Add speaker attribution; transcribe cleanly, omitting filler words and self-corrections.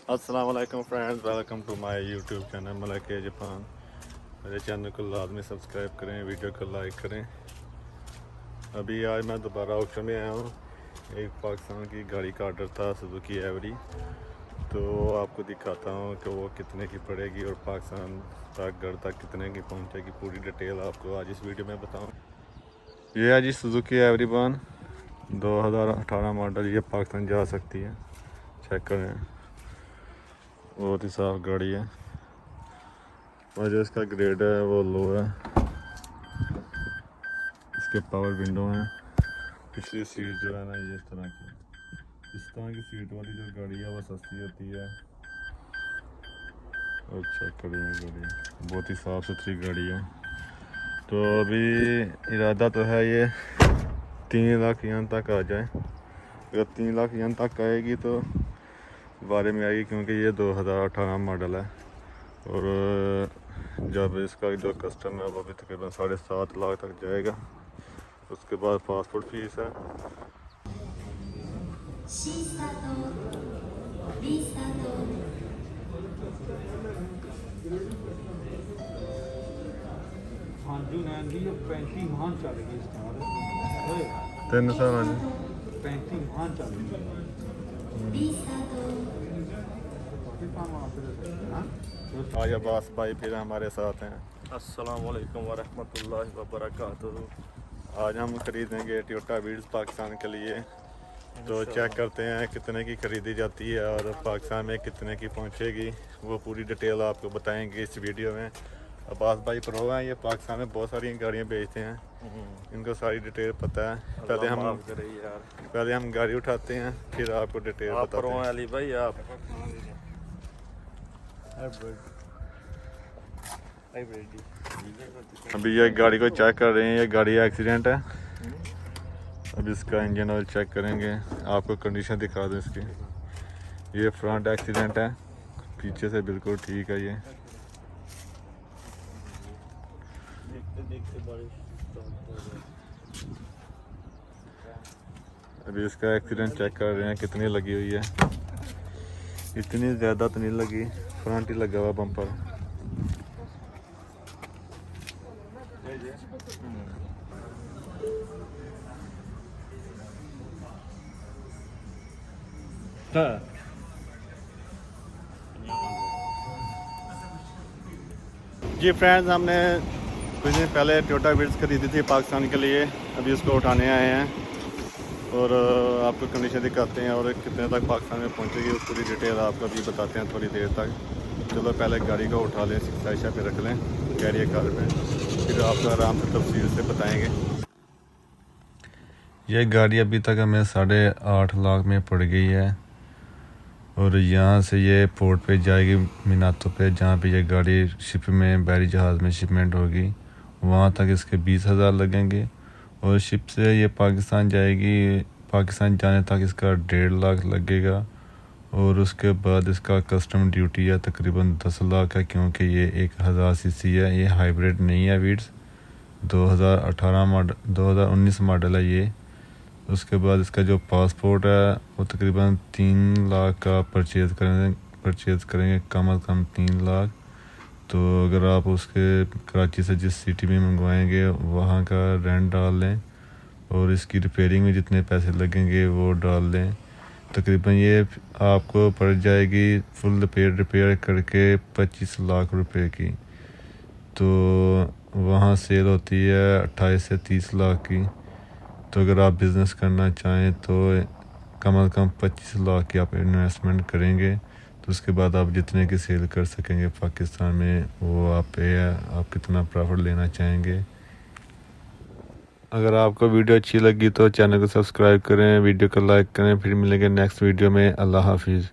Speaker 1: अस्सलाम वालेकुम friends, welcome to my YouTube channel मलके जापान। मेरे चैनल को लाजमी सब्सक्राइब करें, वीडियो को लाइक करें। अभी आज मैं दोबारा ऑक्शन में आया हूँ। एक पाकिस्तान की गाड़ी का ऑर्डर था, सुजुकी एवरी। तो आपको दिखाता हूँ कि वो कितने की पड़ेगी और पाकिस्तान तक घर तक कितने की पहुँचेगी। पूरी डिटेल आपको आज इस वीडियो में बताऊँ। ये है जी सुजुकी एवरी वन 2018 मॉडल। ये पाकिस्तान जा सकती है, चेक करें। बहुत ही साफ गाड़ी है और जो इसका ग्रेड है वो लो है। इसके पावर विंडो हैं। पिछली सीट जो है ना, ये इस तरह की सीट वाली जो गाड़ी है वो सस्ती होती है। और चेक करिए, गाड़ी बहुत ही साफ़ सुथरी गाड़ी है। तो अभी इरादा तो है ये 3 लाख यहाँ तक आ जाए। अगर 3 लाख यहाँ तक आएगी तो बारे में आएगी, क्योंकि ये 2018 मॉडल है। और जब इसका जो कस्टम है वो अभी तकरीबन 7.5 लाख तक जाएगा। उसके बाद पासपोर्ट फीस है। तीन साल
Speaker 2: 35 चल रही
Speaker 1: आज अब्बास भाई फिर हमारे साथ हैं।
Speaker 3: अस्सलाम वालेकुम वरहमतुल्लाहि वबरकातुहू।
Speaker 1: आज हम खरीदेंगे टोयोटा वीड्स पाकिस्तान के लिए। तो चेक करते हैं कितने की खरीदी जाती है और पाकिस्तान में कितने की पहुंचेगी। वो पूरी डिटेल आपको बताएंगे इस वीडियो में। अब्बास भाई प्रो हैं, ये पाकिस्तान में बहुत सारी गाड़ियां बेचते हैं, इनको सारी डिटेल पता है। पहले हम गाड़ी उठाते हैं, फिर आपको डिटेल बताते हैं।
Speaker 3: अली भाई आप
Speaker 1: अभी ये गाड़ी को चेक कर रहे हैं। ये गाड़ी एक्सीडेंट है। अब इसका इंजन ऑयल चेक करेंगे, आपको कंडीशन दिखा दूँ इसकी। ये फ्रंट एक्सीडेंट है, पीछे से बिल्कुल ठीक है। ये अभी इसका एक्सीडेंट चेक कर रहे हैं कितनी लगी हुई है। इतनी ज़्यादा तो नहीं लगी, फ्रंट ही लगा हुआ बम्पर। जी फ्रेंड्स, हमने कुछ दिन पहले टोयोटा वीड्स खरीदी थी पाकिस्तान के लिए। अभी उसको उठाने आए हैं और आपको कंडीशन दिखाते हैं और कितने तक पाकिस्तान में पहुंचेगी उस पूरी डिटेल आपको भी बताते हैं थोड़ी देर तक। चलो पहले गाड़ी को उठा लें, साइशा पे रख लें कैरियर कार में, फिर आपको आराम से तफसील से बताएंगे। यह गाड़ी अभी तक हमें 8.5 लाख में पड़ गई है और यहाँ से ये पोर्ट पे जाएगी मीनातो पे, जहाँ पे ये गाड़ी शिप में बहरी जहाज़ में शिपमेंट होगी। वहाँ तक इसके 20,000 लगेंगे और शिप से ये पाकिस्तान जाएगी। पाकिस्तान जाने तक इसका 1.5 लाख लगेगा और उसके बाद इसका कस्टम ड्यूटी है तकरीबन 10 लाख है, क्योंकि ये 1000 सीसी है। ये हाइब्रिड नहीं है, वीड्स 2019 मॉडल है ये। उसके बाद इसका जो पासपोर्ट है वो तकरीबन 3 लाख का परचेज़ करेंगे कम अज़ कम 3 लाख। तो अगर आप उसके कराची से जिस सिटी में मंगवाएंगे वहाँ का रेंट डाल लें और इसकी रिपेयरिंग में जितने पैसे लगेंगे वो डाल लें, तकरीबन ये आपको पड़ जाएगी फुल रिपेयर करके 25 लाख रुपए की। तो वहाँ सेल होती है 28 से 30 लाख की। तो अगर आप बिज़नेस करना चाहें तो कम अज़ कम 25 लाख की आप इन्वेस्टमेंट करेंगे, तो उसके बाद आप जितने की सेल कर सकेंगे पाकिस्तान में वो आप पे है, आप कितना प्रॉफिट लेना चाहेंगे। अगर आपको वीडियो अच्छी लगी तो चैनल को सब्सक्राइब करें, वीडियो को लाइक करें। फिर मिलेंगे नेक्स्ट वीडियो में। अल्लाह हाफिज़।